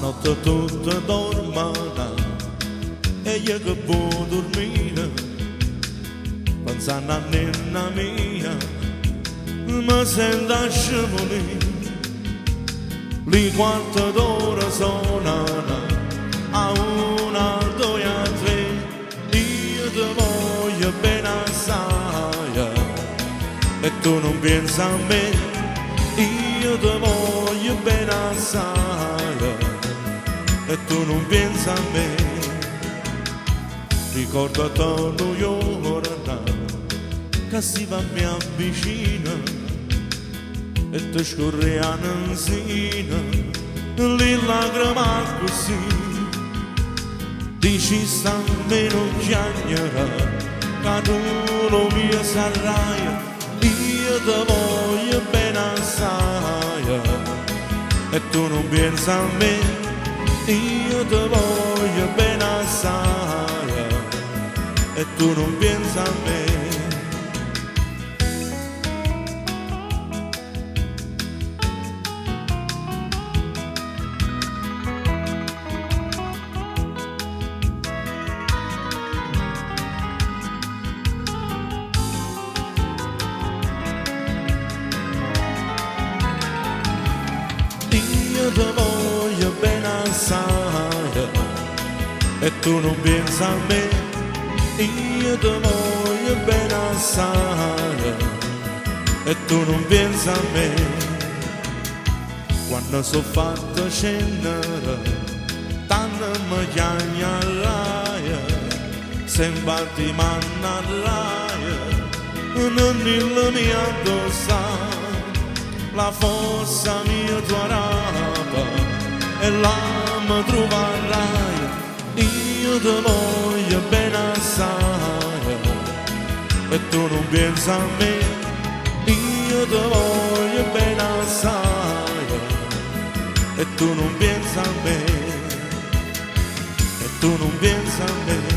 notte tutta dormita e io che può dormire pensando a nonna mia mi sento a scivolare. Le quante d'ora suonano a una, due, a tre, io ti voglio bene assai e tu non pensi a me, io ti voglio bene assai e tu non pensi a me. Ricordati lo giorno che si va mi avvicina e ti scorreano insieme le lacrime così. Dici sta meno chiagnera che tu lo mio sarai, io ti voglio bene assai e tu non pensi a me, io ti voglio bene assai e tu non pensi a me. Io ti voglio bene assai e tu non pensi a me, io ti voglio bene assai e tu non pensi a me. Quando sono fatto scendere tanto mi chiami all'aia, sembra ti manna all'aia, non il mio addosso la forza mia tua rapa e là mi troverai, io ti voglio bene assai e tu non pensi a me, io ti voglio bene assai e tu non pensi a me, e tu non pensi a me.